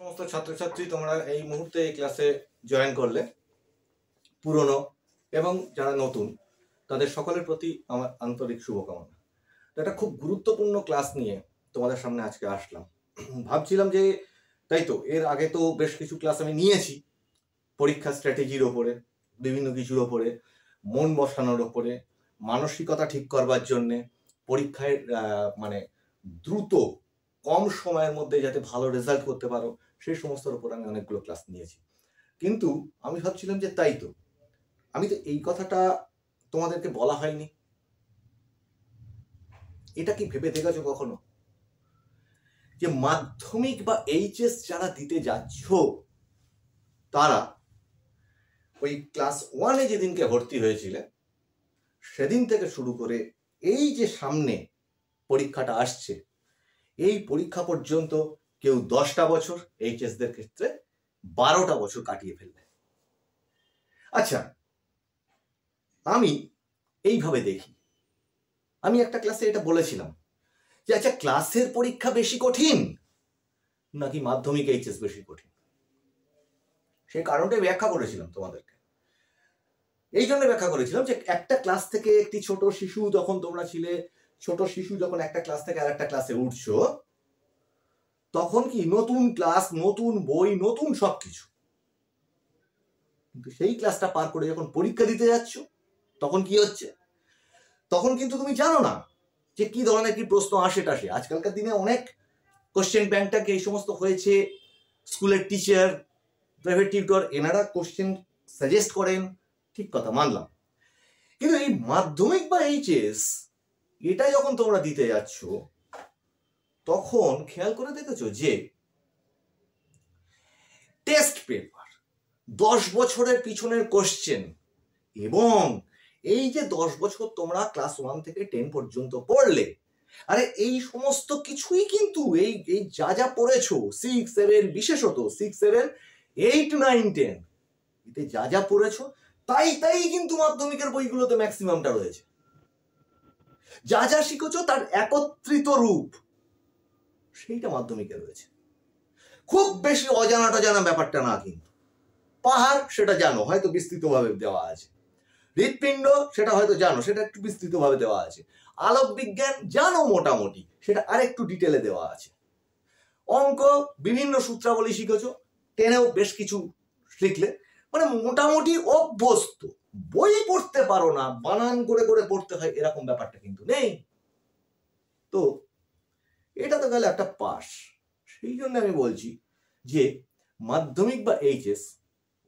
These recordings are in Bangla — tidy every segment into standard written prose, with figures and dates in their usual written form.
সমস্ত ছাত্রছাত্রী তোমরা এই মুহূর্তে এই ক্লাসে জয়েন করলে, পুরনো এবং যারা নতুন তাদের সকলের প্রতি আমার আন্তরিক শুভকামনা। এটা খুব গুরুত্বপূর্ণ ক্লাস নিয়ে তোমাদের সামনে আজকে আসলাম। ভাবছিলাম যে তাই তো এর আগে তো বেশ কিছু ক্লাস আমি নিয়েছি পরীক্ষা স্ট্র্যাটেজির ওপরে, বিভিন্ন কিছুর ওপরে, মন বসানোর ওপরে, মানসিকতা ঠিক করবার জন্যে, পরীক্ষায় মানে দ্রুত কম সময়ের মধ্যে যাতে ভালো রেজাল্ট করতে পারো সেই সমস্তর উপর আমি অনেকগুলো ক্লাস নিয়েছি। কিন্তু আমি ভাবছিলাম যে তাই তো আমি তো এই কথাটা তোমাদেরকে বলা হয়নি। এটা কি ভেবে দেখেছো কখনো যে মাধ্যমিক বা এইচএস যারা দিতে যাচ্ছ তারা ওই ক্লাস 1-এ যেদিনকে ভর্তি হয়েছিলে সেদিন থেকে শুরু করে এই যে সামনে পরীক্ষাটা আসছে এই পরীক্ষা পর্যন্ত কেউ 10টা বছর, এইচএসদের ক্ষেত্রে 12টা বছর কাটিয়ে ফেলবে। আচ্ছা, আমি এইভাবে দেখি, আমি একটা ক্লাসে এটা বলেছিলাম যে আচ্ছা ক্লাসের পরীক্ষা বেশি কঠিন নাকি মাধ্যমিক এইচএস বেশি কঠিন, সেই কারণটাই ব্যাখ্যা করেছিলাম তোমাদেরকে। এই জন্য ব্যাখ্যা করেছিলাম যে একটা ক্লাস থেকে একটি ছোট শিশু, তখন তোমরা ছিলে ছোট শিশু, যখন একটা ক্লাস থেকে আর একটা ক্লাসে উঠছো তখন কি নতুন ক্লাস, নতুন বই, নতুন সবকিছু। কিন্তু সেই ক্লাসটা পার করে যখন পরীক্ষা দিতে যাচ্ছ তখন কি হচ্ছে, তখন কিন্তু তুমি জানো না যে কি ধরনের কি প্রশ্ন আসে টাসে। আজকালকার দিনে অনেক কোশ্চেন ব্যাংকটাকে এই সমস্ত হয়েছে, স্কুলের টিচার, প্রাইভেট টিউটর এনারা কোশ্চেন সাজেস্ট করেন, ঠিক কথা মানলাম। কিন্তু এই মাধ্যমিক বা এইচএস এটা যখন তোমরা দিতে যাচ্ছ তখন খেয়াল করে দেখেছো যে টেস্ট পেপার, 10 বছরের পিছনের কোশ্চেন, এবং এই যে 10 বছর তোমরা ক্লাস 1 থেকে 10 পর্যন্ত পড়লে, আরে এই সমস্ত কিছুই কিন্তু এই যা যা পড়েছো 6, 7, বিশেষত 6, 7, 8, 9, 10 এতে যা যা পড়েছো তাই কিন্তু মাধ্যমিকের বইগুলোতে ম্যাক্সিমামটা রয়েছে। যা যা শিখেছো তার একত্রিত রূপ সেইটা মাধ্যমিকে রয়েছে। খুব বেশি অজানা ব্যাপারটা না, কিন্তু পাহাড় সেটা জানো, হয়তো বিস্তৃতভাবে দেওয়া আছে। হৃৎপিণ্ড সেটা হয়তো জানো, সেটা একটু বিস্তৃতভাবে দেওয়া আছে। আলোক বিজ্ঞান জানো মোটামুটি, সেটা আরেকটু ডিটেলে দেওয়া আছে। অঙ্ক বিভিন্ন সূত্রাবলী শিখেছো, 10-এও বেশ কিছু শিখলে, মানে মোটামুটি অভ্যস্ত। বই পড়তে পারো না, বানান করে করে পড়তে হয় এরকম ব্যাপারটা কিন্তু নেই। তো এটা তো গেলে একটা পাস। সেই জন্য আমি বলছি যে মাধ্যমিক বা এইচএস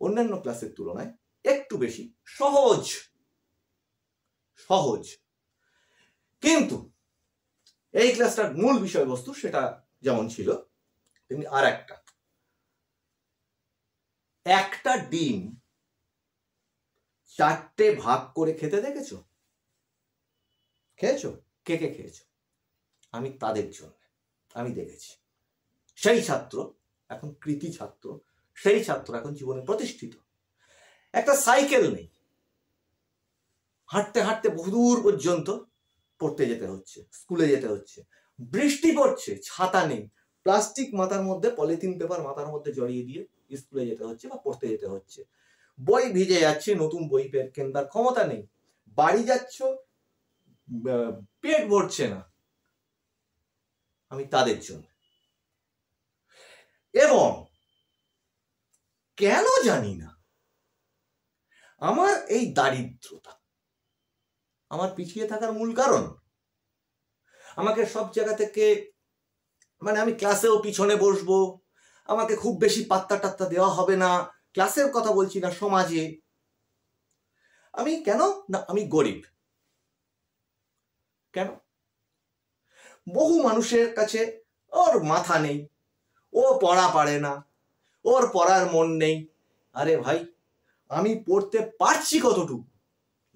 অন্যান্য ক্লাসের তুলনায় একটু বেশি সহজ। কিন্তু এই ক্লাসটার মূল বিষয়বস্তু সেটা যেমন ছিল তেমনি আর একটা ডিম 4টে ভাগ করে খেতে দেখেছো? খেয়েছো? কে খেয়েছো? আমি তাদের জন্য আমি দেখেছি। সেই ছাত্র এখন কৃতি ছাত্র, সেই ছাত্র এখন জীবনে প্রতিষ্ঠিত। একটা সাইকেল নেই, হাঁটতে হাঁটতে বহুদূর পর্যন্ত পড়তে যেতে হচ্ছে, স্কুলে যেতে হচ্ছে। বৃষ্টি পড়ছে, ছাতা নেই, প্লাস্টিক মাথার মধ্যে, পলিথিন পেপার মাথার মধ্যে জড়িয়ে দিয়ে স্কুলে যেতে হচ্ছে বা পড়তে যেতে হচ্ছে। বই ভিজে যাচ্ছে, নতুন বই কেনার ক্ষমতা নেই। বাড়ি যাচ্ছ, পেট ভরছে না। আমি তাদের জন্য। এবং কেন জানি না আমার এই দারিদ্রতা আমার পিছিয়ে থাকার মূল কারণ। আমাকে সব জায়গা থেকে, মানে আমি ক্লাসেও পিছনে বসবো, আমাকে খুব বেশি পাত্তা টাত্তা দেওয়া হবে না, ক্লাসের কথা বলছি না, সমাজে। আমি কেন না, আমি গরিব। কেন? বহু মানুষের কাছে ওর মাথা নেই, ও পড়া পারে না, ওর পড়ার মন নেই। আরে ভাই, আমি পড়তে পারছি কতটুকু,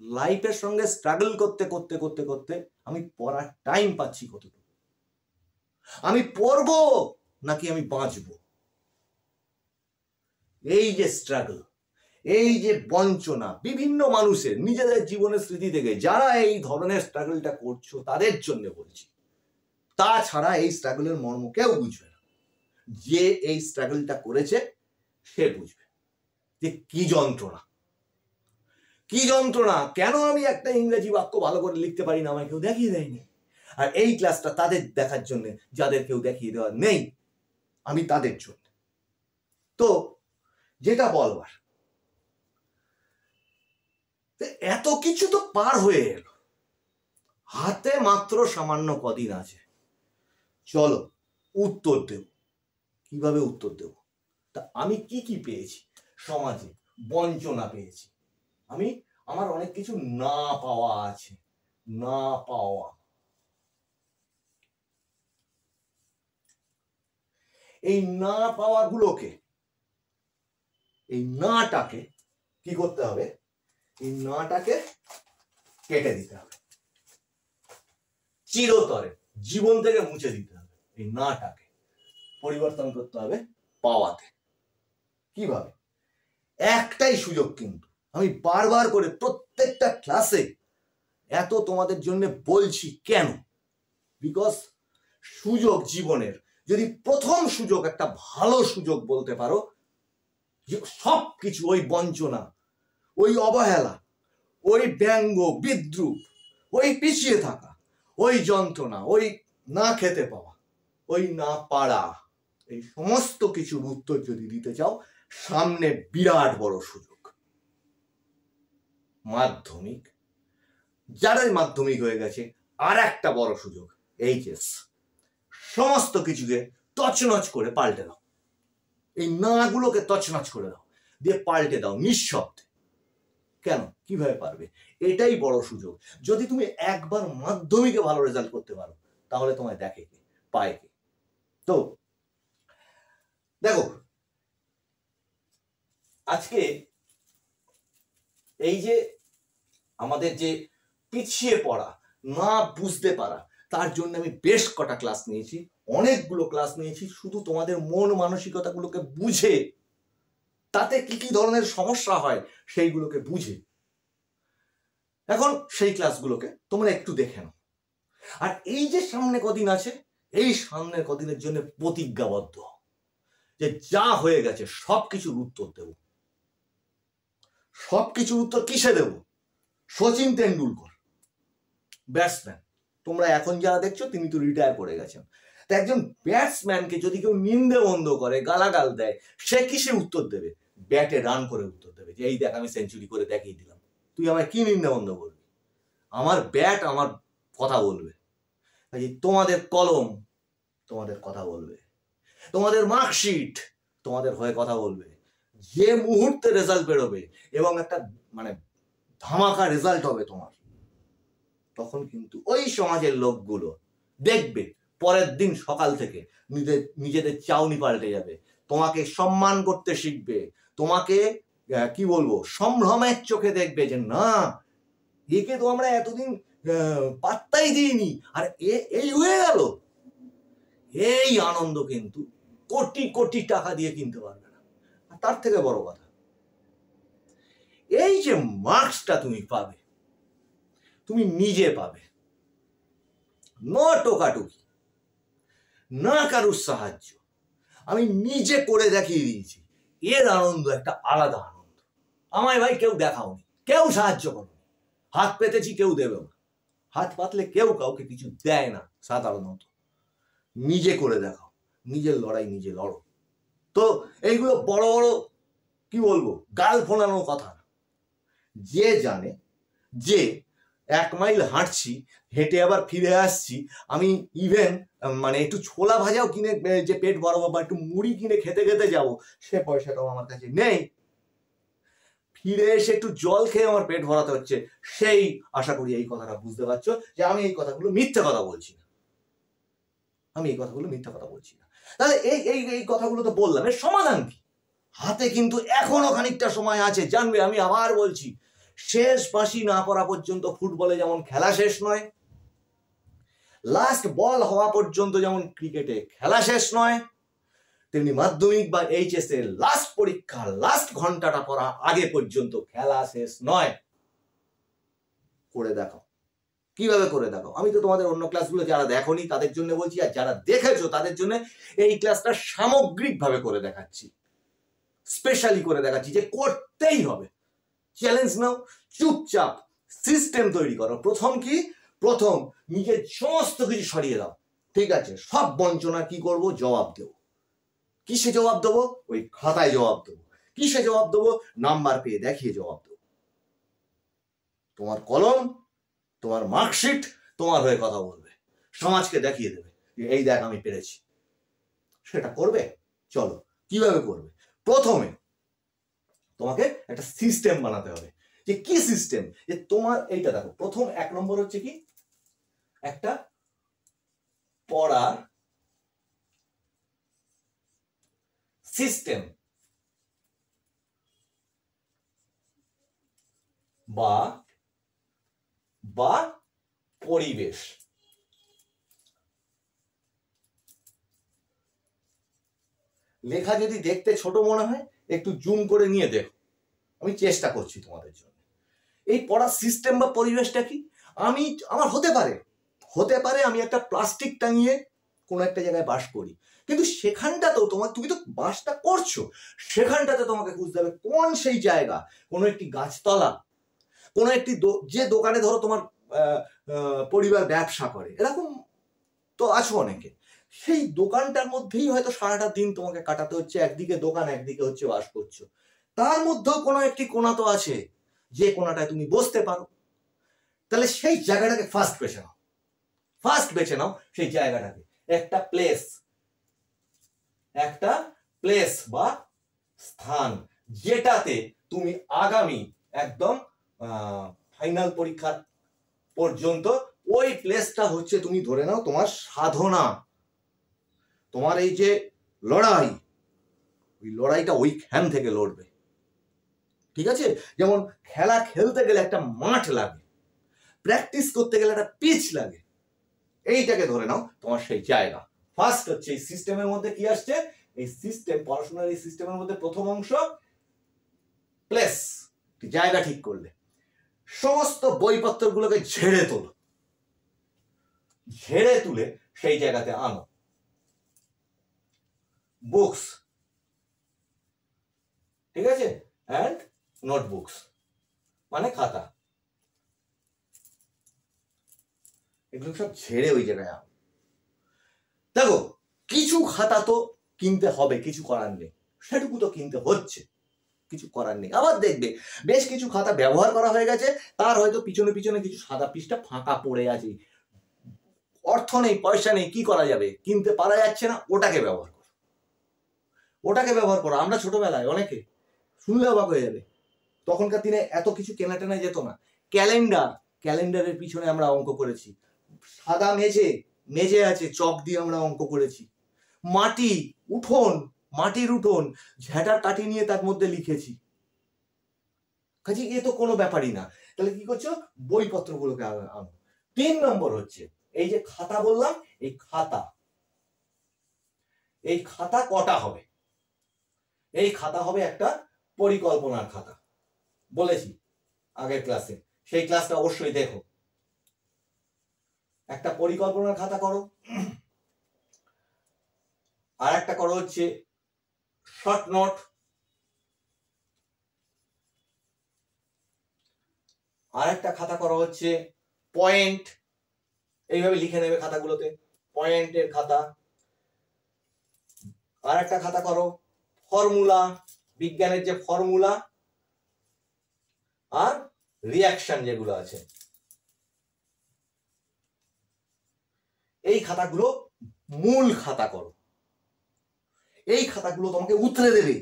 লাইফের সঙ্গে স্ট্রাগল করতে করতে করতে করতে আমি পড়ার টাইম পাচ্ছি কতটুকু, আমি পড়বো নাকি আমি বাঁচবো। এই যে স্ট্রাগল, এই যে বঞ্চনা বিভিন্ন মানুষের নিজেদের জীবনের স্মৃতি থেকে, যারা এই ধরনের স্ট্রাগলটা করছো তাদের জন্য বলছি। তাছাড়া এই স্ট্রাগলের মর্ম কেউ বুঝবে না। যে এই স্ট্রাগলটা করেছে সে বুঝবে যে কি যন্ত্রণা, কি যন্ত্রণা। কেন আমি একটা ইংরেজি বাক্য ভালো করে লিখতে পারি না, আমায় কেউ দেখিয়ে দেয়নি। আর এই ক্লাসটা তাদের দেখার জন্য, যাদের কেউ দেখিয়ে দেওয়ার নেই, আমি তাদের জন্য। তো যেটা বলবার, এত কিছু তো পার হয়ে এলো, হাতে মাত্র সামান্য কদিন আছে, চলো উত্তর দেব। কিভাবে উত্তর দেব? তা আমি কি কি পেয়েছি সমাজে? বঞ্চনা পেয়েছি, আমি আমার অনেক কিছু না পাওয়া আছে, না পাওয়া। এই না পাওয়া গুলোকে, এই নাটাকে কি করতে হবে? এই নাটাকে কেটে দিতে হবে, চিরতরে জীবন থেকে মুছে দিতে হবে। এই নাটাকে পরিবর্তন করতে হবে পাওয়াতে। কিভাবে? একটাই সুযোগ, কিন্তু আমি বারবার করে প্রত্যেকটা ক্লাসে এত তোমাদের জন্য বলছি কেন? বিকজ সুযোগ জীবনের যদি প্রথম সুযোগ, একটা ভালো সুযোগ বলতে পারো, সব কিছু ওই বঞ্চনা, ওই অবহেলা, ওই ব্যঙ্গ বিদ্রুপ, ওই পিছিয়ে থাকা, ওই যন্ত্রণা, ওই না খেতে পাওয়া, ওই না পারা, এই সমস্ত কিছুর উত্তর যদি দিতে চাও, সামনে বিরাট বড় সুযোগ। মাধ্যমিক, যারাই মাধ্যমিক হয়ে গেছে, আর একটা বড় সুযোগ এইচএস। সমস্ত কিছুকে তছনছ করে পাল্টে দাও, এই না গুলোকে তছনছ করে দাও, দিয়ে পাল্টে দাও নিঃশব্দে। কেন? কিভাবে পারবে? এটাই বড় সুযোগ। যদি তুমি একবার মাধ্যমিকে ভালো রেজাল্ট করতে পারো, তাহলে তোমায় দেখে কে, পায় কে? তো দেখো, আজকে এই যে আমাদের যে পিছিয়ে পড়া, না বুঝতে পারা, তার জন্য আমি বেশ কটা ক্লাস নিয়েছি, অনেকগুলো ক্লাস নিয়েছি, শুধু তোমাদের মন মানসিকতাগুলোকে বুঝে, তাতে কি কি ধরনের সমস্যা হয় সেইগুলোকে বুঝে। এখন সেই ক্লাসগুলোকে তোমরা একটু দেখে নাও। আর এই যে সামনে কদিন আছে, এই সামনের কদিনের জন্য প্রতিজ্ঞাবদ্ধ যে যা হয়ে গেছে সবকিছুর উত্তর দেব। সবকিছুর উত্তর কিসে দেব? সচিন তেন্ডুলকর ব্যাটসম্যান, তোমরা এখন যারা দেখছো তিনি তো রিটায়ার করে গেছেন, তা একজন ব্যাটসম্যানকে যদি কেউ নিন্দে বন্ধ করে, গালাগাল দেয়, সে কিসে উত্তর দেবে? ব্যাটে রান করে উত্তর দেবে, যে এই দেখ আমি সেঞ্চুরি করে দেখিয়ে দিলাম। তুই আমায় কি নিন্দে বন্ধ করবি? আমার ব্যাট আমার কথা বলবে। তোমাদের কলম তোমাদের কথা বলবে, তোমাদের মার্কশিট তোমাদের হয়ে কথা বলবে। যে মুহূর্তে রেজাল্ট বেরোবে এবং একটা মানে ধামাকা রেজাল্ট হবে তোমার, তখন কিন্তু ওই সমাজের লোকগুলো দেখবে পরের দিন সকাল থেকে নিজেদের চাউনি পাল্টে যাবে, তোমাকে সম্মান করতে শিখবে, তোমাকে কি বলবো সম্ভ্রমের চোখে দেখবে যে না, একে তো আমরা এতদিন পাত্তাই দিইনি, আর এই হয়ে গেল। এই আনন্দ কিন্তু কোটি কোটি টাকা দিয়ে কিনতে পারবে না। আর তার থেকে বড় কথা, এই যে মার্কসটা তুমি পাবে, তুমি নিজে পাবে, না টোকাটুকি, না কারুর সাহায্য, আমি নিজে করে দেখিয়ে দিয়েছি। এর আনন্দ একটা আলাদা আনন্দ। আমায় ভাই কেউ দেখাওনি, কেউ সাহায্য করো, হাত পেতেছি কেউ দেবে না, হাত পাতলে কেউ কাউকে কিছু দেয় না সাধারণত। নিজে করে দেখাও, নিজের লড়াই নিজে লড়ো। তো এইগুলো বড় বড় কি বলবো গাল ফোলানোর কথা না। যে জানে যে 1 মাইল হাঁটছি, হেঁটে আবার ফিরে আসছি, আমি ইভেন মানে একটু ছোলা ভাজাও কিনে যে পেট ভরাবো বা একটু মুড়ি কিনে খেতে খেতে যাবো, সে পয়সাটাও আমার কাছে নেই। ফিরে এসে একটু জল খেয়ে আমার পেট ভরাতে হচ্ছে, সেই আশা করি এই কথাটা বুঝতে পারছো যে আমি এই কথাগুলো মিথ্যে কথা বলছি না, আমি এই কথাগুলো মিথ্যা কথা বলছি না। তাহলে এই এই এই কথাগুলো তো বললাম, এর সমাধান কি? হাতে কিন্তু এখনো খানিকটা সময় আছে, জানবে। আমি আবার বলছি, শেষ বাঁশি না পড়া পর্যন্ত ফুটবলে যেমন খেলা শেষ নয়, লাস্ট বল হওয়া পর্যন্ত যেমন ক্রিকেটে খেলা শেষ নয়, তেমনি মাধ্যমিক বা এইচএস এর লাস্ট পরীক্ষা লাস্ট ঘন্টাটা পড়া আগে পর্যন্ত খেলা শেষ নয়। করে দেখাও, কিভাবে করে দেখো। আমি তো তোমাদের অন্য ক্লাসগুলো যারা দেখোনি তাদের জন্য বলছি, আর যারা দেখেছো তাদের জন্য এই ক্লাসটা সামগ্রিকভাবে করে দেখাচ্ছি, স্পেশালি করে দেখাচ্ছি যে করতেই হবে। চ্যালেঞ্জ নাও, চুপচাপ সিস্টেম তৈরি করো। প্রথম কি, প্রথম নিজের সমস্ত কিছু সরিয়ে দাও। ঠিক আছে, সব বঞ্চনা কি করব, জবাব দেবো। কিসে জবাব দেবো? ওই খাতায় জবাব দেবো। কিসে জবাব দেবো? নাম্বার পেয়ে দেখিয়ে জবাব দেবো। তোমার কলম, তোমার মার্কশিট তোমার হয়ে কথা বলবে, সমাজকে দেখিয়ে দেবে যে এই দেখ আমি পেরেছি। সেটা করবে? চলো কিভাবে করবে। প্রথমে তোমাকে একটা সিস্টেম বানাতে হবে। যে কি সিস্টেম? যে তোমার এইটা দেখো, প্রথম 1 নম্বর হচ্ছে কি, একটা পড়ার সিস্টেম বা পরিবেশ। লেখা যদি দেখতে ছোট মনে হয় একটু জুম করে নিয়ে দেখো, আমি চেষ্টা করছি তোমাদের জন্য। এই পড়ার সিস্টেম বা পরিবেশটা কি? আমার হতে পারে আমি একটা প্লাস্টিক টাঙিয়ে কোনো একটা জায়গায় বাস করি, কিন্তু সেখানটাতেও তুমি তো বাসটা করছো, সেখানটাতে তোমাকে খুঁজতে হবে কোন সেই জায়গা, কোনো একটি গাছতলা, কোনো একটি যে দোকানে ধরো তোমার পরিবার ব্যবসা করে, এরকম তো আছো অনেকে, সেই দোকানটার মধ্যেই হয়তো সারাটা দিন তোমাকে কাটাতে হচ্ছে। একদিকে দোকান, একদিকে হচ্ছে বাস করছো, তার মধ্যেও কোনো একটি কোণা তো আছে যে কোণাটায় তুমি বসতে পারো। তাহলে সেই জায়গাটাকে ফার্স্ট বেছে নাও সেই জায়গাটাকে, একটা প্লেস বা স্থান, যেটাতে তুমি আগামী একদম ফাইনাল পরীক্ষা পর্যন্ত ওই প্লেসটা হচ্ছে, তুমি ধরে নাও তোমার সাধনা, তোমার এই যে লড়াই, ওই লড়াইটা ওইখান থেকে লড়বে। ঠিক আছে, যেমন খেলা খেলতে গেলে একটা মাঠ লাগে, প্র্যাকটিস করতে গেলে একটা পিচ লাগে, এইটাকে ধরে নাও তোমার সেই জায়গা। ফার্স্ট হচ্ছে এই সিস্টেমের মধ্যে কি আসছে, এই সিস্টেম, পড়াশোনার এই সিস্টেমের মধ্যে প্রথম অংশ প্লেস, জায়গা ঠিক করলে সমস্ত বইপত্রগুলোকে ঝেড়ে তোলো, ঝেড়ে তুলে সেই জায়গাতে আনো। বুকস, ঠিক আছে, অ্যান্ড নোটবুকস মানে খাতা, এগুলো সব ঝেড়ে ওই জায়গায় আনো। দেখো, কিছু খাতা তো কিনতে হবে, কিছু করার নেই, সেটুকু তো কিনতে হচ্ছে, কিছু করার নেই। আবার দেখবে বেশ কিছু খাতা ব্যবহার করা হয়ে গেছে, তার হয়তো পিছনে পিছনে কিছু সাদা পৃষ্ঠা ফাঁকা পড়ে আছে, অর্থ নেই, পয়সা নেই, কি করা যাবে, কিনতে পারা যাচ্ছে না, ওটাকে ব্যবহার করো। আমরা ছোটবেলায় অনেকে শুনলে অবাক হয়ে যাবে, তখনকার দিনে এত কিছু কেনা টেনা যেত না। ক্যালেন্ডারের পিছনে আমরা অঙ্ক করেছি, সাদা মেঝে আছে, চক দিয়ে আমরা অঙ্ক করেছি, মাটির উঠোন ঝাঁটার কাঠি নিয়ে তার মধ্যে লিখেছি। কাজে এ তো কোনো ব্যাপারই না। তাহলে কি করছো, বইপত্রগুলোকে আনো। 3 নম্বর হচ্ছে এই যে খাতা বললাম, এই খাতা কটা হবে? এই খাতা হবে একটা পরিকল্পনার খাতা, বলেছি আগের ক্লাসে, সেই ক্লাসটা অবশ্যই দেখো। একটা পরিকল্পনার খাতা করো, আর একটা করো হচ্ছে শর্ট নোট, আর একটা খাতা করো হচ্ছে পয়েন্ট, এইভাবে লিখে নেবে খাতাগুলোতে, পয়েন্টের খাতা। আর একটা খাতা করো ফর্মুলা, বিজ্ঞানের যে ফর্মুলা আর রিয়াকশন যেগুলো আছে, এই খাতাগুলো মূল খাতা করো। এই খাতাগুলো তোমাকে উতরে দেবে।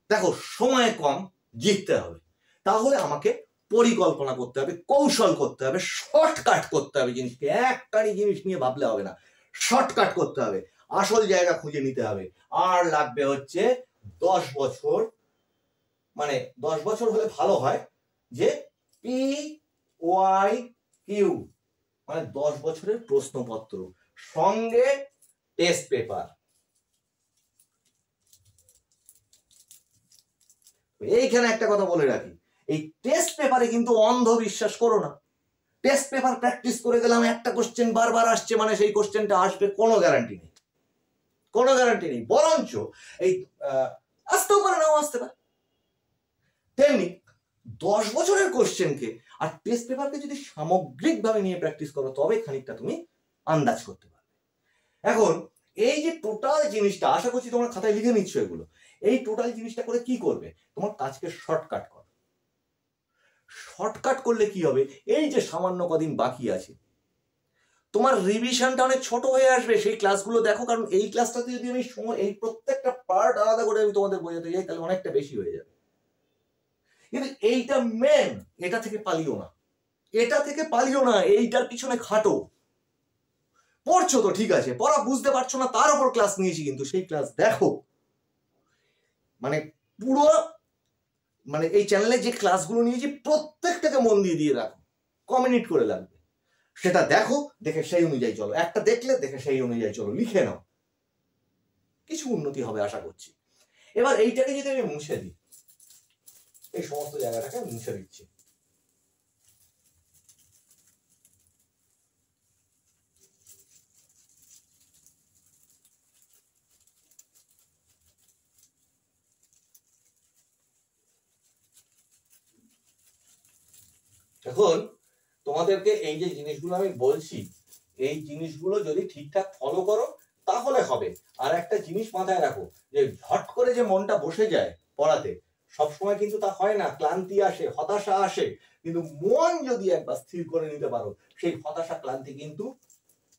দেখো, সময় কম, জিততে হবে, তাহলে আমাকে পরিকল্পনা করতে হবে, কৌশল করতে হবে, শর্টকাট করতে হবে জিনিসকে। একটারই জিনিস নিয়ে ভাবলে হবে না, শর্টকাট করতে হবে, আসল জায়গা খুঁজে নিতে হবে। আর লাগবে হচ্ছে 10 বছর, মানে 10 বছর হলে ভালো হয়, যে PYQ মানে 10 বছরের প্রশ্নপত্র, সঙ্গে টেস্ট পেপার। এইখানে একটা কথা বলে রাখি, এই টেস্ট পেপারে কিন্তু অন্ধবিশ্বাস করো না। টেস্ট পেপার প্র্যাকটিস করে গেলাম, একটা কোশ্চেন বারবার আসছে মানে সেই কোশ্চেনটা আসবে, কোনো গ্যারান্টি নেই, কোনো গ্যারান্টি নেই। বরঞ্চ এই আসতেও পারে, নাও আসতে পারে। তেমনি 10 বছরের কোশ্চেনকে আর টেস্ট পেপারকে যদি সামগ্রিকভাবে নিয়ে প্র্যাকটিস করো তবে খানিকটা তুমি আন্দাজ করতে পারবে। এখন এই যে টোটাল জিনিসটা, আশা করছি তোমরা খাতায় লিখে নিচ্ছ এগুলো, এই টোটাল জিনিসটা করে কি করবে, তোমার কাজকে শর্টকাট করো। শর্টকাট করলে কি হবে, এই যে সামান্য কদিন বাকি আছে তোমার রিভিশনটা অনেক ছোট হয়ে আসবে। সেই ক্লাসগুলো দেখো, কারণ এই ক্লাসটাতে যদি আমি এই প্রত্যেকটা পার্ট আলাদা করে আমি তোমাদের বোঝাতে যাই তাহলে অনেকটা বেশি হয়ে যাবে। কিন্তু এইটা মেন, এটা থেকে পালিও না, এটা থেকে পালিও না, এইটার পিছনে খাটো। পড়ছো তো ঠিক আছে, পড়া বুঝতে পারছো না তার উপর ক্লাস নিয়েছি, কিন্তু সেই ক্লাস দেখো, মানে পুরো মানে এই চ্যানেলে যে ক্লাসগুলো নিয়েছি প্রত্যেকটাকে মন দিয়ে রাখো, কমিউনিট করে লাগবে, সেটা দেখো, দেখে সেই অনুযায়ী চলো। একটা দেখলে দেখে সেই অনুযায়ী চলো, লিখে নাও, কিছু উন্নতি হবে আশা করছি। এবার এইটাকে যদি আমি মুছে দিই, এই সমস্ত জায়গাটাকে মুছে দিচ্ছি। এখন তোমাদেরকে এই যে জিনিসগুলো আমি বলছি, এই জিনিসগুলো যদি ঠিকঠাক ফলো করো তাহলে হবে। আর একটা জিনিস মাথায় রাখো, যে ঝট করে যে মনটা বসে যায় পড়াতে, সবসময় কিন্তু তা হয় না, ক্লান্তি আসে, হতাশা আসে। কিন্তু মন যদি একবার স্থির করে নিতে পারো, সেই হতাশা ক্লান্তি কিন্তু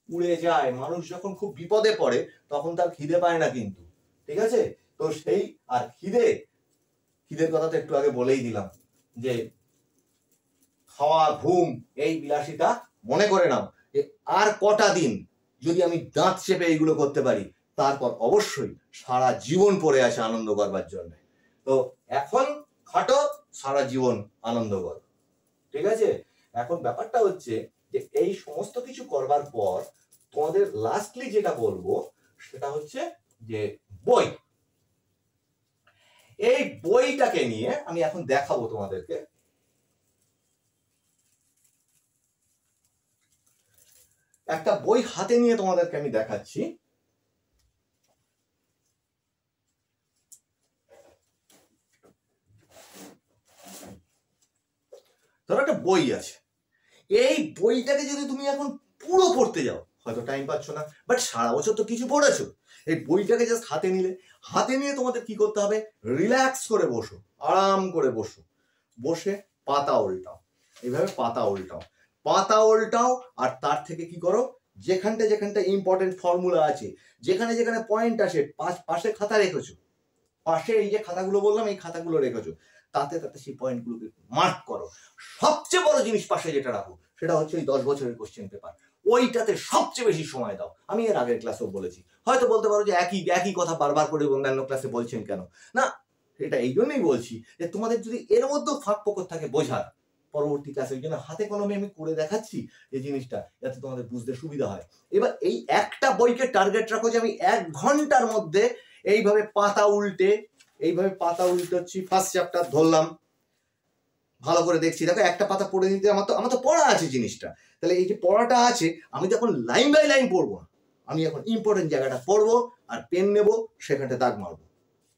উড়ে যায়। মানুষ যখন খুব বিপদে পড়ে তখন তার খিদে পায় না কিন্তু, ঠিক আছে? তো সেই আর খিদের কথা তো একটু আগে বলেই দিলাম, যে খাওয়া, ঘুম, এই বিলাসিতা মনে করে নাও যে আর কটা দিন যদি আমি দাঁত চেপে এইগুলো করতে পারি, তারপর অবশ্যই সারা জীবন পড়ে আছে আনন্দ করবার জন্য। তো এখন খাটো, সারা জীবন আনন্দ কর, ঠিক আছে? এখন ব্যাপারটা হচ্ছে যে এই সমস্ত কিছু করবার পর তোমাদের লাস্টলি যেটা বলবো সেটা হচ্ছে যে বই। এই বইটাকে নিয়ে আমি এখন দেখাবো তোমাদেরকে। একটা বই হাতে নিয়ে তোমাদেরকে আমি দেখাচ্ছি। ধরো একটা বই আছে, এই বইটাকে যদি তুমি এখন পুরো পড়তে যাও হয়তো টাইম পাচ্ছ না, বাট সারা বছর তো কিছু পড়েছো। এই বইটাকে জাস্ট হাতে নিলে, হাতে নিয়ে তোমাদের কি করতে হবে, রিল্যাক্স করে বসো, আরাম করে বসো, বসে পাতা উল্টাও, এইভাবে পাতা উল্টাও, পাতা উল্টাও। আর তার থেকে কি করো, যেখানটা যেখানটা ইম্পর্টেন্ট ফর্মুলা আছে, যেখানে যেখানে পয়েন্ট আসে, পাশে খাতা রেখেছো, পাশে এই যে খাতাগুলো বললাম এই খাতাগুলো রেখেছো, তাতে তাতে সেই পয়েন্টগুলোকে মার্ক করো। সবচেয়ে বড় জিনিস পাশে যেটা রাখো সেটা হচ্ছে ওই 10 বছরের কোশ্চেন পেপার, ওইটাতে সবচেয়ে বেশি সময় দাও। আমি এর আগের ক্লাসেও বলেছি, হয়তো বলতে পারো যে একই কথা বারবার করে অন্যান্য ক্লাসে বলছেন কেন, না এটা এই জন্যই বলছি যে তোমাদের যদি এর মধ্যেও ফাঁক ফোকর থাকে বোঝার, পরবর্তী ক্লাসে ওই জন্য হাতে কলমে আমি করে দেখাচ্ছি এই জিনিসটা, যাতে তোমাদের বুঝতে সুবিধা হয়। এবার এই একটা বইকে টার্গেট রাখো যে আমি 1 ঘন্টার মধ্যে এইভাবে পাতা উল্টে, এইভাবে পাতা উল্টাচ্ছি, ফার্স্ট চ্যাপ্টার ধরলাম, ভালো করে দেখছি, দেখো একটা পাতা পড়ে নিতে আমার তো পড়া আছে জিনিসটা। তাহলে এই যে পড়াটা আছে, আমি তো এখন লাইন বাই লাইন পড়বো না, আমি এখন ইম্পর্টেন্ট জায়গাটা পড়বো আর পেন নেব, সেখানটা দাগ মারবো।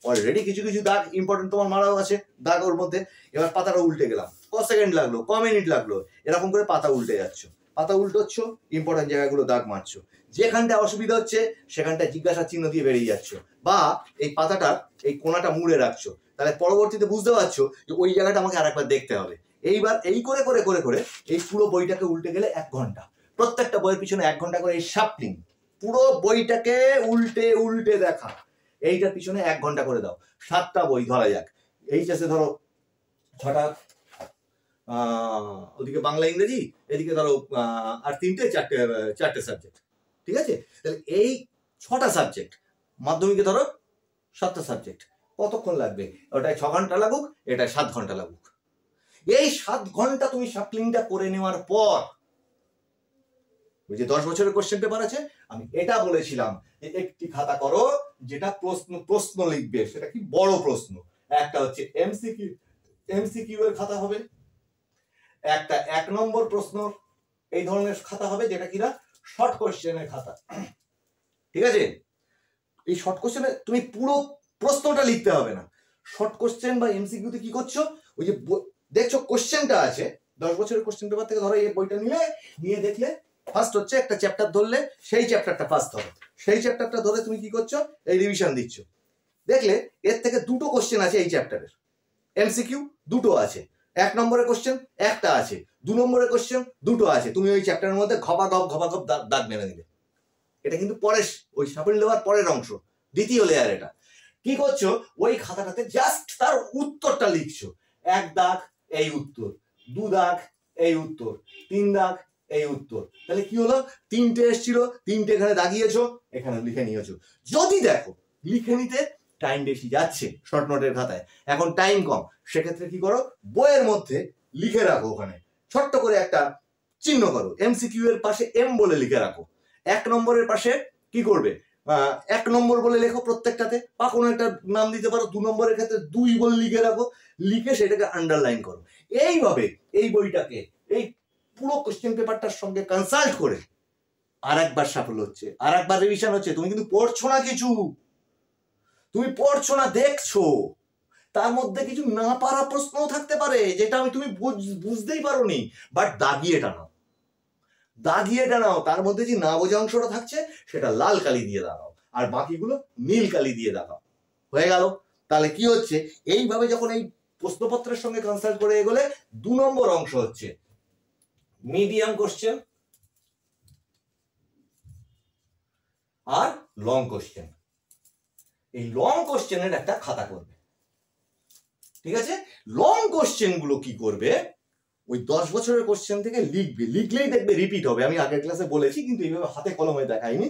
অলরেডি কিছু কিছু দাগ ইম্পর্টেন্ট তোমার মারাও আছে দাগ ওর মধ্যে। এবার পাতাটা উল্টে গেলাম, ক সেকেন্ড লাগলো, ক মিনিট লাগলো, এরকম করে পাতা উল্টে যাচ্ছ, পাতা উল্টোচ্ছ, ইম্পর্টেন্ট জায়গাগুলো দাগ মারছো, যেখানটা অসুবিধা হচ্ছে সেখানটা জিজ্ঞাসা চিহ্ন দিয়ে বেরিয়ে যাচ্ছ, বা এই পাতাটা এই কোনাটা মুড়ে রাখছো, তাহলে পরবর্তীতে বুঝতে পারছো যে ওই জায়গাটা আমাকে আরেকবার দেখতে হবে। এইবার এই করে করে করে করে এই পুরো বইটাকে উল্টে গেলে 1 ঘন্টা, প্রত্যেকটা বইয়ের পিছনে 1 ঘন্টা করে এই শাফলিং, পুরো বইটাকে উল্টে উল্টে দেখা, এইটার পিছনে 1 ঘন্টা করে দাও। 7টা বই ধরা যাক, এইচএসে ধরো 6টা, ওদিকে বাংলা ইংরেজি, এদিকে ধরো আর 4টে সাবজেক্ট, ঠিক আছে? তাহলে এই 6টা সাবজেক্ট, মাধ্যমিকে ধরো 7টা সাবজেক্ট, কতক্ষণ লাগবে? ওটায় 6 ঘন্টা লাগুক, এটায় 7 ঘন্টা লাগুক। এই 7 ঘন্টা তুমি শাফলিংটা করে নেওয়ার পর, ওই যে 10 বছরের কোশ্চেন পেপার আছে, আমি এটা বলেছিলাম যে একটি খাতা করো যেটা প্রশ্ন লিখবে, সেটা কি বড় প্রশ্ন। একটা হচ্ছে এমসিকিউ এর খাতা হবে, একটা 1 নম্বর প্রশ্ন এই ধরনের খাতা হবে যেটা কিনা শর্ট কোশ্চেনের খাতা, ঠিক আছে? এই শর্ট কোশ্চেনে তুমি পুরো প্রশ্নটা লিখতে হবে না, শর্ট কোশ্চেন বা এমসিকিউতে কি করছো, ওই যে দেখছো কোশ্চেনটা আছে 10 বছরের কোশ্চেন পেপার থেকে, ধরো এই বইটা নিয়ে দেখলে ফার্স্ট হচ্ছে একটা চ্যাপ্টার ধরলে সেই চ্যাপ্টারটা ফার্স্ট হবে, সেই চ্যাপ্টারটা ধরে তুমি কি করছো, এই রিভিশন দিচ্ছ, দেখলে এর থেকে দুটো কোশ্চেন আছে এই চ্যাপ্টারের, এমসিকিউ দুটো আছে, 1 নম্বরের কোশ্চেন একটা আছে, 2 নম্বরের কোশ্চেন দুটো আছে, তুমি ওই চ্যাপ্টারের মধ্যে ঘপাঘপ দাগ মেরে দিলে। এটা কিন্তু পরের ওই সাফল্য দেওয়ার পরের অংশ, দ্বিতীয় লেয়ার। এটা কি করছো, ওই খাতাটাতে জাস্ট তার উত্তরটা লিখছো, 1 দাগ এই উত্তর, 2 দাগ এই উত্তর, 3 দাগ এই উত্তর। তাহলে কি হলো, 3টে এসেছিল, 3টে এখানে দাগিয়েছো, এখানে লিখে নিয়েছো। যদি দেখো লিখে নিতে টাইম বেশি যাচ্ছে শর্ট নোটের খাতায়, এখন টাইম কম, সেক্ষেত্রে কি করো, বইয়ের মধ্যে লিখে রাখো, ওখানে ছোট্ট করে একটা চিহ্ন করো, এমসিকিউ এর পাশে এম বলে লিখে রাখো, 1 নম্বরের পাশে কি করবে, 1 নম্বর বলে লেখো প্রত্যেকটাতে, বা কোনো একটা নাম দিতে পারো, 2 নম্বরের ক্ষেত্রে 2 বলে লিখে রাখো, লিখে সেটাকে আন্ডারলাইন করো। এইভাবে এই বইটাকে এই পুরো কোশ্চেন পেপারটার সঙ্গে কনসাল্ট করে আর একবার সাফল্য হচ্ছে, আর একবার রিভিশন হচ্ছে। তুমি কিন্তু পড়ছো না কিছু, তুমি পড়ছো না, দেখছো, তার মধ্যে কিছু না পারা প্রশ্নও থাকতে পারে যেটা তুমি বুঝতেই পারোনি, বাট দাগিয়ে টানাও, তার মধ্যে যে না বোঝা অংশটা থাকছে সেটা লাল কালি দিয়ে দাগাও, আর বাকিগুলো নীল কালি দিয়ে দাগাও, হয়ে গেল। তাহলে কি হচ্ছে, এইভাবে যখন এই প্রশ্নপত্রের সঙ্গে কনসাল্ট করে এগোলে 2 নম্বর অংশ হচ্ছে মিডিয়াম কোশ্চেন আর লং কোশ্চেন। এই লং কোশ্চেনের একটা খাতা করবে, ঠিক আছে? লং কোশ্চেন গুলো কি করবে, ওই 10 বছরের কোশ্চেন থেকে লিখবে, লিখলেই দেখবে রিপিট হবে, আমি আগের ক্লাসে বলেছি কিন্তু এইভাবে হাতে কলমে দেখাইনি।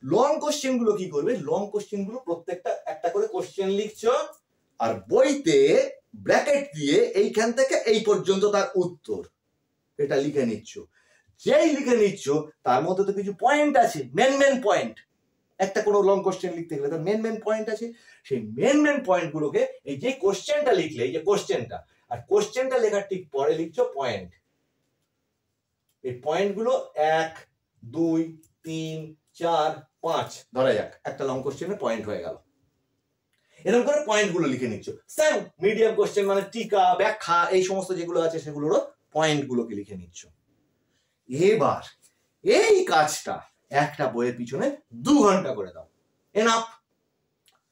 লং কোশ্চেন গুলো কি করবে, লং কোশ্চেন গুলো প্রত্যেকটা একটা করে কোশ্চেন লিখছো, আর বইতে ব্র্যাকেট দিয়ে এইখান থেকে এই পর্যন্ত তার উত্তর এটা লিখে নিচ্ছ। যেই লিখে নিচ্ছ তার মধ্যে তো কিছু পয়েন্ট আছে, মেন পয়েন্ট, একটা কোনো লং কোশ্চেন লিখতে গেলে তার মেন পয়েন্ট আছে, সেই মেন পয়েন্ট গুলোকে এই যে কোশ্চেনটা লিখলে, এই যে কোশ্চেনটা, আর কোশ্চেনটা লেখার ঠিক পরে লিখছো পয়েন্ট। এই পয়েন্ট গুলো 1 2 3 4 5 ধরা যাক, একটা লং কোশ্চেনের পয়েন্ট হয়ে গেল। এরকম করে পয়েন্ট গুলো লিখে নিচ্ছ। সেম মিডিয়াম কোশ্চেন মানে টিকা, ব্যাখ্যা, এই সমস্ত যেগুলো আছে সেগুলোরও পয়েন্ট গুলোকে লিখে নিচ্ছ। এবার এই কাজটা একটা বইয়ের পিছনে 2 ঘন্টা করে দাও, এনাফ।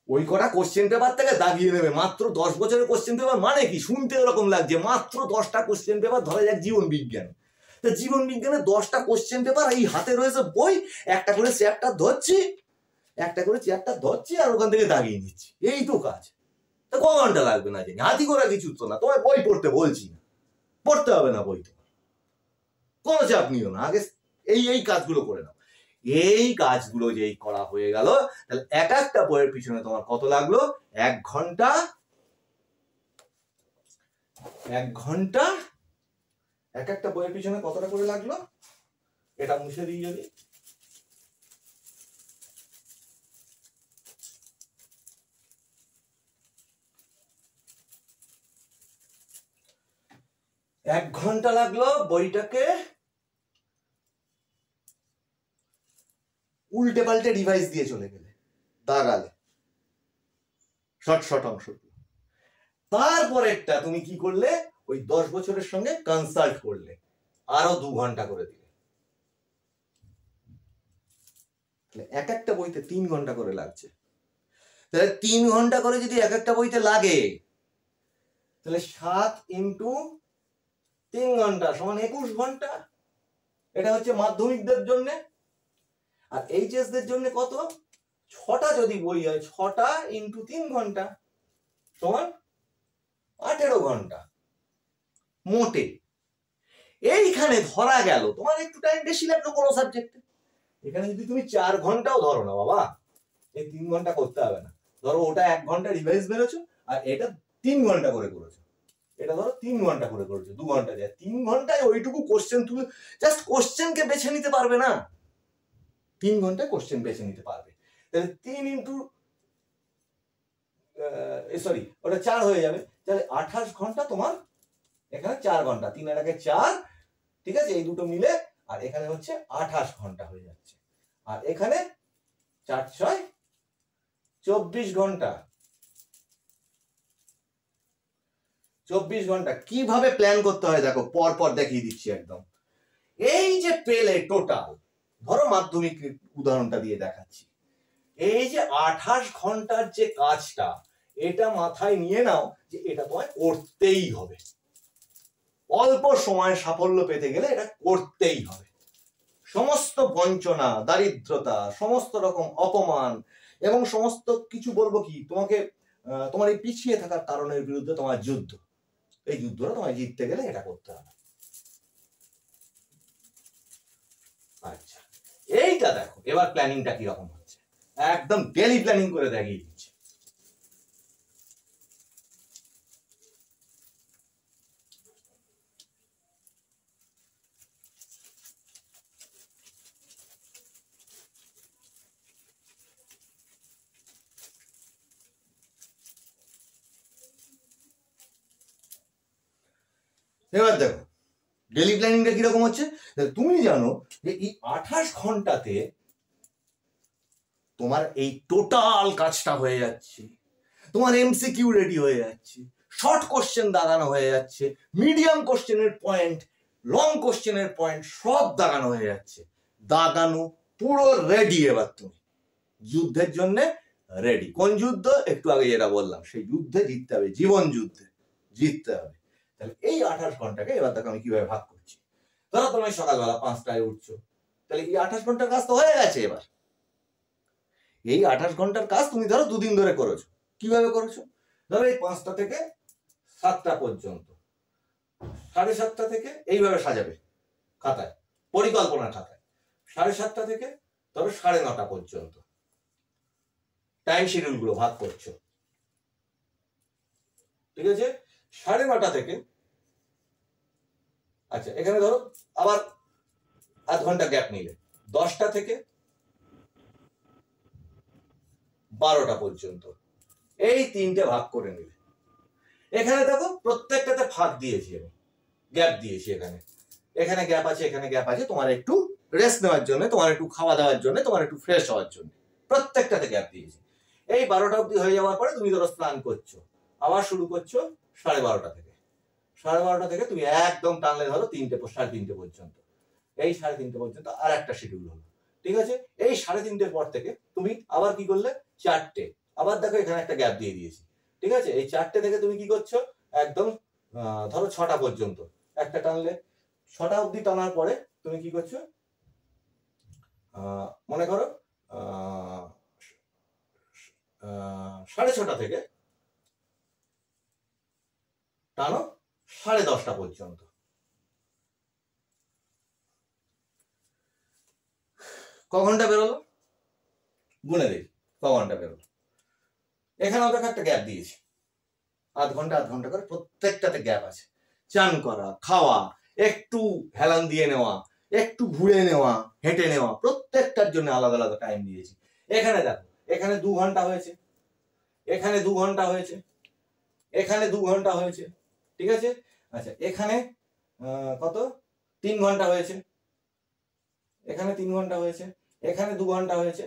ওই কটা কোশ্চেন পেপার থেকে দাগিয়ে নেবে, মাত্র 10 বছরের কোশ্চেন পেপার মানে কি, শুনতে এরকম লাগছে, মাত্র 10টা কোশ্চেন পেপার, ধরা যাক জীবন বিজ্ঞান, তো জীবন বিজ্ঞানে 10টা কোশ্চেন পেপার, এই হাতে রয়েছে বই, একটা করে চ্যাপ্টার ধরছি আর ওখান থেকে দাগিয়ে নিচ্ছি, এই তো কাজ। তো ক ঘন্টা লাগবে না জানি, হাতি করা কিছু তো না, তোমায় বই পড়তে বলছি না, পড়তে হবে না বই, তোমার কোনো চাপ নিও না, আগে এই কাজগুলো করে নাও। এই কাজগুলো যেই করা হয়ে গেল, তাহলে এক একটা বইয়ের পিছনে তোমার কত লাগলো, 1 ঘন্টা, 1 ঘন্টা, এক একটা বইয়ের পিছনে কতটা করে লাগলো, এটা মুছে দিই যদি, এক ঘন্টা লাগলো বইটাকে উল্টে পাল্টে ডিভাইস দিয়ে চলে গেলে, দাগালে শর্ট অংশ। তারপরেরটা তুমি কি করলে, ওই 10 বছরের সঙ্গে কনসাল্ট করলে, আরো 2 ঘন্টা করে দিলে, এক একটা বইতে 3 ঘন্টা করে লাগছে। তাহলে 3 ঘন্টা করে যদি এক একটা বইতে লাগে, তাহলে 7 ইন্টু 3 ঘন্টা সমান 21 ঘন্টা। এটা হচ্ছে মাধ্যমিকদের জন্য। আর এইচএস দের জন্য কত, 6টা যদি বই হয়, 6টা ইন্টু 3 ঘন্টা সমান 18 ঘন্টা মোটে। এইখানে ধরা গেল তোমার একটু টাইম বেশি লাগলো কোনো সাবজেক্টে, এখানে যদি তুমি 4 ঘন্টাও ধরো না বাবা, এই 3 ঘন্টা করতে হবে না, ধরো ওটা 1 ঘন্টা রিভাইজ বেরোছো আর এটা 3 ঘন্টা করে করেছো, এটা ধরো 3 ঘন্টা করে করেছো, 2 ঘন্টা যায়, 3 ঘন্টায় ওইটুকু কোশ্চেন তুলে জাস্ট কোশ্চেনকে বেছে নিতে পারবে না, 3 ঘন্টায় কোশ্চেন বেছে নিতে পারবে। তাহলে 3 ইন্টু ওটা 4 হয়ে যাবে, তাহলে 28 ঘন্টা তোমার এখানে 4 ঘন্টা, 3 এর আগে 4, ঠিক আছে, এই দুটো মিলে, আর এখানে হচ্ছে 28 ঘন্টা হয়ে যাচ্ছে, আর এখানে 4 6 24 ঘন্টা। 24 ঘন্টা কিভাবে প্ল্যান করতে হয় দেখো, পর পর দেখিয়ে দিচ্ছি একদম। এই যে পেলে টোটাল, ধরো মাধ্যমিক উদাহরণটা দিয়ে দেখাচ্ছি, এই যে 28 ঘন্টার যে কাজটা, এটা মাথায় নিয়ে নাও যে এটা তোমায় করতেই হবে। অল্প সময় সাফল্য পেতে গেলে এটা করতেই হবে। সমস্ত বঞ্চনা, দারিদ্রতা, সমস্ত রকম অপমান এবং সমস্ত কিছু বলবো কি, তোমাকে তোমার এই পিছিয়ে থাকার কারণের বিরুদ্ধে তোমার যুদ্ধ, এই যুদ্ধটা তোমায় জিততে গেলে এটা করতে হবে। আচ্ছা, এইটা দেখো এবার প্ল্যানিংটা কিরকম হচ্ছে, একদম ডেলি প্ল্যানিং করে দেখিয়ে দিচ্ছে। এবার দেখো ডেলি প্ল্যানিংটা কিরকম হচ্ছে। তুমি জানো যে এই 28 ঘন্টাতে তোমার এই টোটাল কাজটা হয়ে যাচ্ছে, তোমার এমসিকিউ রেডি হয়ে যাচ্ছে, শর্ট কোশ্চেন দাগানো হয়ে যাচ্ছে, মিডিয়াম কোশ্চেনের পয়েন্ট, লং কোশ্চেনের পয়েন্ট সব দাগানো হয়ে যাচ্ছে, দাগানো পুরো রেডি। এবার তুমি যুদ্ধের জন্য রেডি। কোন যুদ্ধ? একটু আগে যেটা বললাম, সেই যুদ্ধে জিততে হবে, জীবন যুদ্ধে জিততে হবে। তাহলে এই 28 ঘন্টাকে এবার দেখো আমি কিভাবে ভাগ করছি। ধরো তুমি সকালবেলা 5টায় উঠছো, তাহলে এই 28 ঘন্টার কাজ তো হয়ে গেছে। এবার এই 28 ঘন্টার কাজ তুমি ধরো 2 দিন ধরে করেছো। কিভাবে করেছো? ধরো এই 5টা থেকে 7টা পর্যন্ত, 7:30 থেকে এইভাবে সাজাবে খাতায়, পরিকল্পনার খাতায়। 7:30 থেকে ধরো 9:30 পর্যন্ত টাইম শিডিউল গুলো ভাগ করছো, ঠিক আছে। 9:30 থেকে, আচ্ছা এখানে ধরো আবার আধ ঘন্টা গ্যাপ নিলে 10টা থেকে 12টা পর্যন্ত, এই 3টে ভাগ করে নিলে। এখানে দেখো প্রত্যেকটাতে ফাঁক দিয়েছি আমি, গ্যাপ দিয়েছি। এখানে এখানে গ্যাপ আছে, এখানে গ্যাপ আছে, তোমার একটু রেস্ট নেওয়ার জন্য, তোমার একটু খাওয়া দাওয়ার জন্য, তোমার একটু ফ্রেশ হওয়ার জন্য, প্রত্যেকটাতে গ্যাপ দিয়েছি। এই 12টা অবধি হয়ে যাওয়ার পরে তুমি ধরো স্নান করছো, আবার শুরু করছো 12:30 থেকে। 12:30 থেকে তুমি একদম টানলে ধরো 3টে পর্যন্ত। এই 3:30 পর্যন্ত আর একটা শিডিউল হলো, ঠিক আছে। এই 3:30 পর থেকে তুমি আবার কি করলে? 4টে, আবার দেখো এখানে একটা গ্যাপ দিয়ে দিয়েছি, ঠিক আছে। এই 4টে থেকে তুমি কি করছো? একদম ধরো 6টা পর্যন্ত একটা টানলে। 6টা অবধি টানার পরে তুমি কি করছো? মনে করো 6:30 থেকে টানো 10:30 পর্যন্ত। ক ঘন্টা বেরোলো? গুনে দেখি ক ঘন্টা বেরোলো। এখানেও দেখো একটা গ্যাপ দিয়েছি, আধ ঘন্টা করে প্রত্যেকটাতে গ্যাপ আছে। চান করা, খাওয়া, একটু হেলান দিয়ে নেওয়া, একটু ঘুরে নেওয়া, হেঁটে নেওয়া, প্রত্যেকটার জন্য আলাদা আলাদা টাইম দিয়েছি। এখানে দেখো, এখানে 2 ঘন্টা হয়েছে, এখানে 2 ঘন্টা হয়েছে, এখানে 2 ঘন্টা হয়েছে, ঠিক আছে। আচ্ছা এখানে কত? 3 ঘন্টা হয়েছে, এখানে 3 ঘন্টা হয়েছে, এখানে 2 ঘন্টা হয়েছে,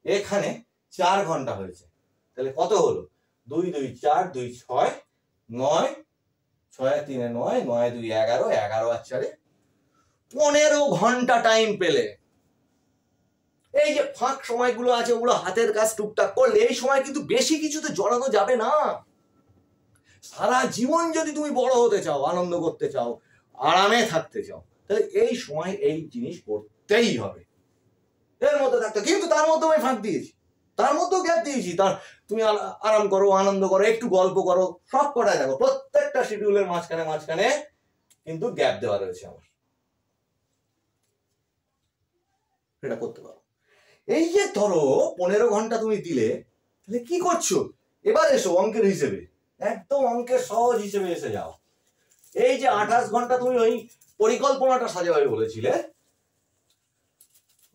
এখানে 4 ঘন্টা হয়েছে। তাহলে কত হলো? 2 2 4 2 6 9, 6 আর 3 9, 9 2 11, 11 আর 4 15 ঘন্টা টাইম পেলে। এই যে ফাঁক সময়গুলো আছে, ওগুলো হাতের কাজ টুকটাক করলে, এই সময় কিন্তু বেশি কিছুতে জড়ানো যাবে না। সারা জীবন যদি তুমি বড় হতে চাও, আনন্দ করতে চাও, আরামে থাকতে চাও, তাহলে এই সময় এই জিনিস করতেই হবে, এর মধ্যে থাকতে। কিন্তু তার মধ্যে আমি ফাঁক দিয়েছি, তার মধ্যেও গ্যাপ দিয়েছি। তার তুমি আরাম করো, আনন্দ করো, একটু গল্প করো, সব কটাই দেখো প্রত্যেকটা শিডিউলের মাঝখানে মাঝখানে কিন্তু গ্যাপ দেওয়া রয়েছে আমার। এটা করতে পারো। এই যে ধরো 15 ঘন্টা তুমি দিলে, তাহলে কি করছো? এবার এসো অঙ্কের হিসেবে, একদম অঙ্কের সহজ হিসেবে এসে যাও। এই যে 28 ঘন্টা তুমি ওই পরিকল্পনাটা সাজাবে বলেছিলে,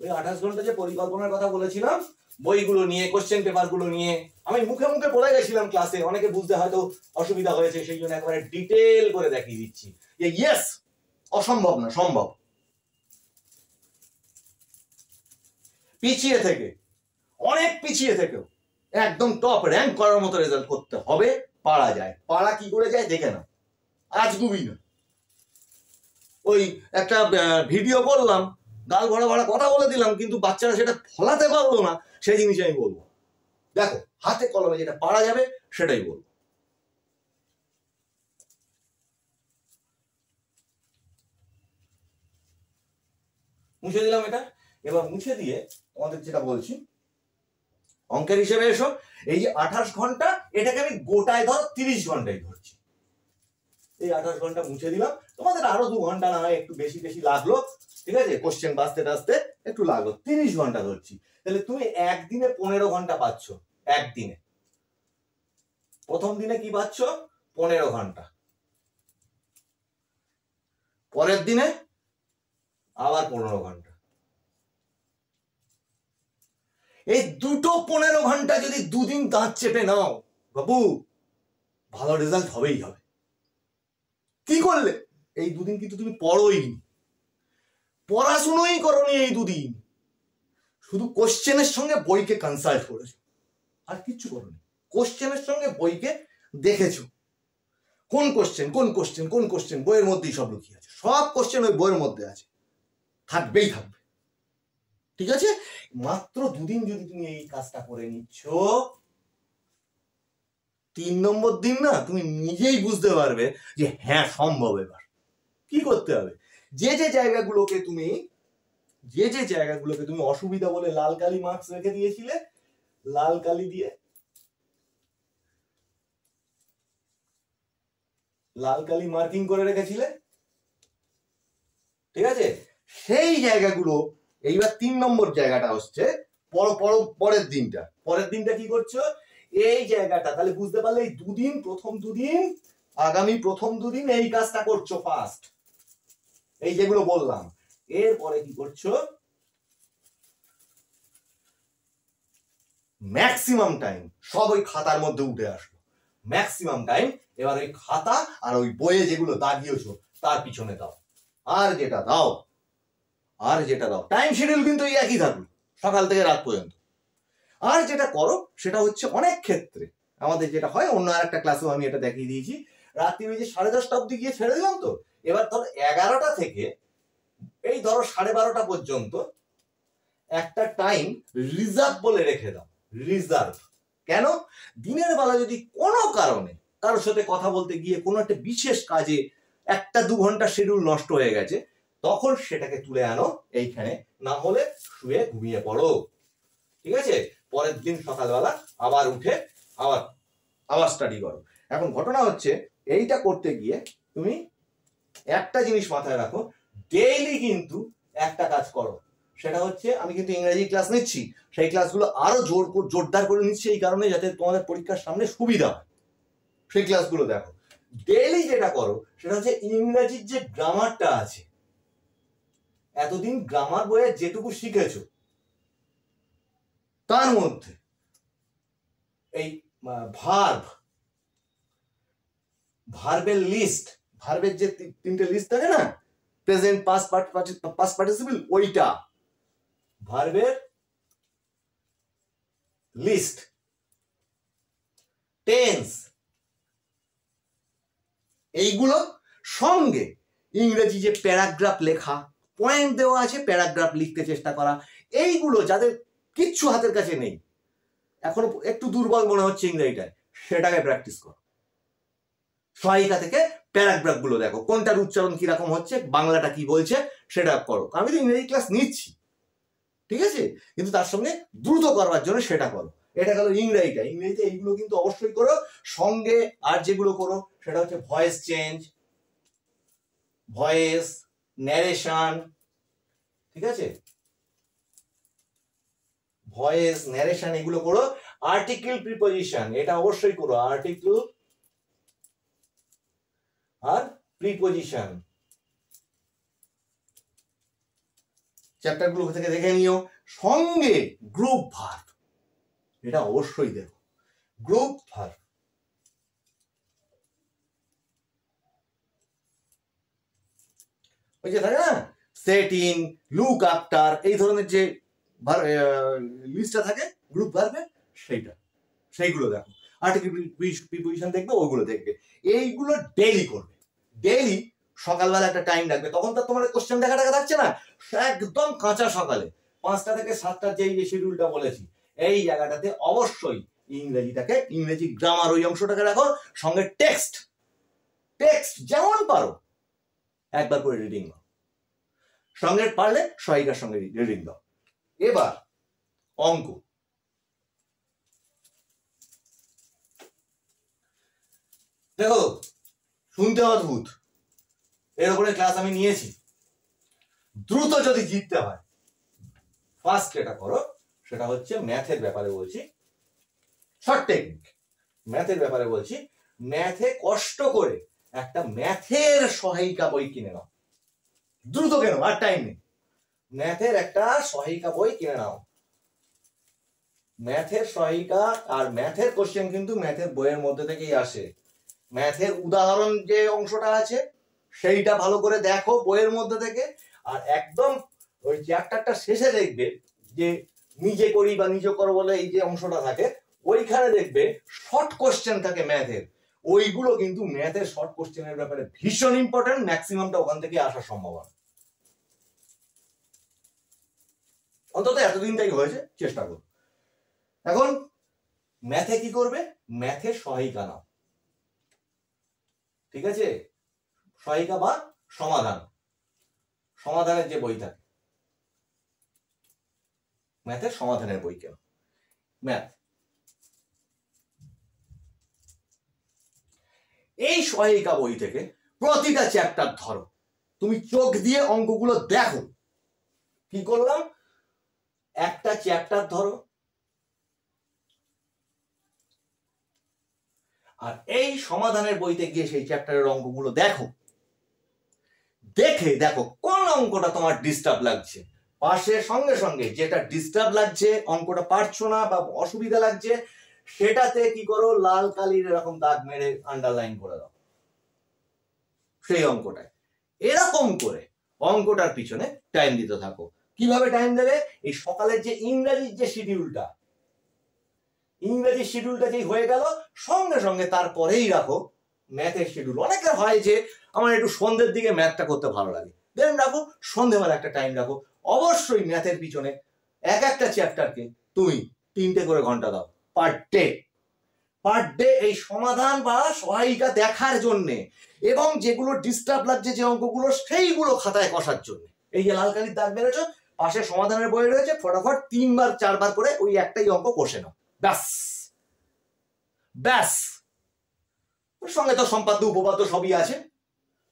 ওই 28 ঘন্টা যে পরিকল্পনার কথা বলেছিলাম, বইগুলো নিয়ে, কোশ্চেন পেপার গুলো নিয়ে, আমি মুখে মুখে বলে গেছিলাম ক্লাসে, অনেকে বুঝতে হয়তো অসুবিধা হয়েছে, সেই জন্য একবারে ডিটেল করে দেখিয়ে দিচ্ছি যে ইয়েস অসম্ভব না, সম্ভব। পিছিয়ে থেকে, অনেক পিছিয়ে থেকেও একদম টপ র্যাঙ্ক করার মতো রেজাল্ট করতে হবে, পারা যায়। পারা কি করে যায় দেখে না, আজগুবি না। ওই একটা ভিডিও করলাম, গাল ভরা ভরা কথা বলে দিলাম, কিন্তু বাচ্চারা সেটা ফলাতে পারলো না, সেই জিনিস আমি বলবো। দেখো হাতে কলমে যেটা পারা যাবে সেটাই বলবো। মুছে দিলাম এটা। এবার মুছে দিয়ে তোমাদের যেটা বলছি, অঙ্কের হিসেবে এসো। এই যে 28 ঘন্টা, এটাকে আমি গোটায় ধরো 30 ঘন্টায় ধরছি। এই 28 ঘন্টা মুছে দিলাম। তোমাদের আরো 2 ঘন্টা না হয় একটু বেশি বেশি লাগলো, ঠিক আছে, কোশ্চেন বাঁচতে টাচতে একটু লাগলো, 30 ঘন্টা ধরছি। তাহলে তুমি একদিনে 15 ঘন্টা পাচ্ছ। একদিনে, প্রথম দিনে কি পাচ্ছ? 15 ঘন্টা। পরের দিনে আবার 15 ঘন্টা। এই দুটো 15 ঘন্টা যদি দুদিন দাঁত চেপে নাও বাবু, ভালো রেজাল্ট হবেই হবে। কি করলে? এই দুদিন কিন্তু তুমি পড়োই, পড়াশুনোই করোনি এই দুদিন, শুধু কোশ্চেনের সঙ্গে বইকে কনসাল্ট করেছো, আর কিচ্ছু করোনি। কোশ্চেনের সঙ্গে বইকে দেখেছো, কোন কোশ্চেন কোন কোশ্চেন কোন কোশ্চেন, বইয়ের মধ্যেই সব লুকিয়ে আছে। সব কোশ্চেন ওই বইয়ের মধ্যে আছে, থাকবেই থাকবে। ঠিক আছে, মাত্র দুদিন যদি তুমি এই কাজটা করে নিচ্ছ, 3 নম্বর দিন না তুমি নিজেই বুঝতে পারবে যে হ্যাঁ সম্ভব। এবার কি করতে হবে? যে যে জায়গাগুলোকে তুমি অসুবিধা বলে লাল কালি মার্কস রেখে দিয়েছিলে, লাল কালি দিয়ে লাল কালি মার্কিং করে রেখেছিলে, ঠিক আছে, সেই জায়গাগুলো এইবার 3 নম্বর জায়গাটা হচ্ছে পরের দিনটা কি করছো? এই জায়গাটা তাহলে বুঝতে পারলে এই দুদিন, প্রথম দুদিন, আগামী প্রথম দুদিন এই কাজটা করছো ফার্স্ট, এই যেগুলো বললাম। এরপরে কি করছো? ম্যাক্সিমাম টাইম সব ওই খাতার মধ্যে উঠে আসলো, ম্যাক্সিমাম টাইম এবার ওই খাতা আর ওই বইয়ে যেগুলো দাগিয়েছো তার পিছনে দাও। আর যেটা দাও টাইম শিডিউল কিন্তু এই একই থাকলো, সকাল থেকে রাত পর্যন্ত। আর যেটা করো সেটা হচ্ছে, অনেক ক্ষেত্রে আমাদের যেটা হয়, অন্য আর একটা ক্লাসেও আমি এটা দেখিয়ে দিয়েছি, রাত্রি ওই যে 10:30 অব্দি গিয়ে ছেড়ে দিলাম তো, এবার ধরো 11টা থেকে এই ধরো 12:30 পর্যন্ত একটা টাইম রিজার্ভ বলে রেখে দাও। রিজার্ভ কেন? দিনের বেলা যদি কোনো কারণে কারোর সাথে কথা বলতে গিয়ে কোনো একটা বিশেষ কাজে 1-2 ঘন্টা শিডিউল নষ্ট হয়ে গেছে, তখন সেটাকে তুলে আনো এইখানে, না হলে শুয়ে ঘুমিয়ে পড়ো। ঠিক আছে, পরের দিন সকালবেলা আবার উঠে আবার স্টাডি করো। এখন ঘটনা হচ্ছে, এইটা করতে গিয়ে তুমি একটা জিনিস মাথায় রাখো, ডেইলি কিন্তু একটা কাজ করো, সেটা হচ্ছে, আমি কিন্তু ইংরেজি ক্লাস নিচ্ছি, সেই ক্লাসগুলো আরো জোরদার করে নিচ্ছি এই কারণে, যাতে তোমাদের পরীক্ষার সামনে সুবিধা হয়। সেই ক্লাসগুলো দেখো। ডেইলি যেটা করো সেটা হচ্ছে, ইংরেজির যে গ্রামারটা আছে, এতদিন গ্রামার বইয়ে যেটুকু শিখেছো তার মধ্যে এই ভার্বের লিস্ট, ভার্বের যে 3টে লিস্ট থাকে না, প্রেজেন্ট, পাস্ট পার্টিসিপল, ওইটা ভার্বের লিস্ট, টেন্স, এইগুলো সঙ্গে ইংরেজি যে প্যারাগ্রাফ লেখা, পয়েন্ট দেওয়া আছে, প্যারাগ্রাফ লিখতে চেষ্টা করা, এইগুলো যাদের কিচ্ছু হাতের কাছে নেই, এখনো একটু দুর্বল মনে হচ্ছে ইংরেজিটায়, সেটাকে প্র্যাকটিস করো। সহায়িকা থেকে প্যারাগ্রাফ গুলো দেখো, কোনটার উচ্চারণ কিরকম হচ্ছে, বাংলাটা কি বলছে, সেটা করো। আমি তো ইংরেজি ক্লাস নিচ্ছি, ঠিক আছে, কিন্তু তার সঙ্গে দ্রুত করবার জন্য সেটা করো। এটা গেল ইংরেজিতে এইগুলো কিন্তু অবশ্যই করো। সঙ্গে আর যেগুলো করো সেটা হচ্ছে ভয়েস চেঞ্জ, ভয়েস ন্যারেশন, ঠিক আছে, ভয়েস ন্যারেশন এগুলো করো। আর্টিকেল প্রিপোজিশন, এটা অবশ্যই করো, আর্টিকেল আর প্রিপোজিশন চ্যাপ্টারগুলো থেকে দেখে নিও। সঙ্গে গ্রুপ ভার্ব, এটা অবশ্যই দেখো, গ্রুপ ভার্ব। ওই যে থাকে না সেট ইন, লুক আফটার, এই ধরনের যে লিস্টটা থাকে গ্রুপ ভার্বে, সেইগুলো দেখো। আর্টিকেল প্রিপোজিশন দেখবে, ওইগুলো দেখবে। এইগুলো ডেইলি করবে, ডেইলি সকালবেলা একটা টাইম রাখবে। তখন তো তোমার কোশ্চেন দেখা থাকছে না, একদম কাঁচা সকালে 5টা থেকে 7টার যে শিডিউলটা বলেছি, এই জায়গাটাতে অবশ্যই ইংরেজি গ্রামার ওই অংশটাকে রাখো, সঙ্গে টেক্সট যেমন পারো একবার করে রিডিং দাও, সঙ্গে পারলে সহায়িকার সঙ্গে রিডিং দাও। এবার অঙ্ক। দেখো, শুনতে অদ্ভুত, এর উপরে ক্লাস আমি নিয়েছি। দ্রুত যদি জিততে হয়, ফার্স্ট যেটা করো সেটা হচ্ছে ম্যাথের ব্যাপারে বলছি, শর্ট টেকনিক ম্যাথের ব্যাপারে বলছি। ম্যাথে কষ্ট করে একটা ম্যাথের সহায়িকা বই কিনে নাও, দ্রুত কেন, আর টাইম নেই। ম্যাথের একটা সহায়িকা বই কিনে নাও। ম্যাথের সহায়িকা আর ম্যাথের কোশ্চেন কিন্তু ম্যাথের বইয়ের মধ্যে থেকেই আসে। ম্যাথের উদাহরণ যে অংশটা আছে সেইটা ভালো করে দেখো বইয়ের মধ্যে থেকে, আর একদম ওই চ্যাপ্টারটা শেষে দেখবে যে নিজে করি বা নিজে করো বলে এই যে অংশটা থাকে, ওইখানে দেখবে শর্ট কোশ্চেন থাকে ম্যাথের। ওইগুলো কিন্তু ম্যাথের শর্ট কোশ্চেনের ব্যাপারে ভীষণ ইম্পর্টেন্ট, ম্যাক্সিমামটা ওখান থেকে আসার সম্ভাবনা। অন্তত এতদিনটাই হয়েছে, চেষ্টা করো। এখন ম্যাথে কি করবে, ম্যাথের সহায়িকা নাও, ঠিক আছে? সহায়িকা বা সমাধানের যে বই থাকে, ম্যাথের সমাধানের বই কেন, ম্যাথ। এই সহায়িকা বই থেকে প্রতিটা চ্যাপ্টার ধরো, তুমি চোখ দিয়ে অঙ্কগুলো দেখো। কি করলাম, একটা চ্যাপ্টার ধরো, আর এই সমাধানের বইতে গিয়ে সেই চ্যাপ্টারের অঙ্কগুলো দেখো। দেখো কোন অঙ্কটা তোমার ডিস্টার্ব লাগছে, পাশে সঙ্গে সঙ্গে যেটা ডিস্টার্ব লাগছে, অঙ্কটা পারছো না বা অসুবিধা লাগছে, সেটাতে কি করো, লাল কালির এরকম দাগ মেরে আন্ডারলাইন করে দাও সেই অঙ্কটায়। এরকম করে অঙ্কটার পিছনে টাইম দিতে থাকো। কিভাবে টাইম দেবে, এই সকালের যে ইংরেজির যে শিডিউলটা, যেই হয়ে গেল, সঙ্গে সঙ্গে তারপরেই রাখো ম্যাথের শিডিউল। অনেকের হয় যে আমার একটু সন্ধ্যের দিকে ম্যাথটা করতে ভালো লাগে, দেন রাখো সন্ধ্যেবেলা একটা টাইম রাখো। অবশ্যই ম্যাথের পিছনে একটা চ্যাপ্টারকে তুমি 3টে করে ঘন্টা দাও পার ডে এই সমাধান বা সহায়িকা দেখার জন্যে, এবং যেগুলো ডিস্টার্ব লাগছে যে অঙ্কগুলো, সেইগুলো খাতায় কষার জন্য। এই যে লাল কালির দাগ বেরোছো, পাশে সমাধানের বই রয়েছে, ফটাফট 3বার 4বার করে ওই একটাই অঙ্ক কষে নাও, ব্যাস। সঙ্গে তো সম্পাদ্য উপপাদ্য সবই আছে,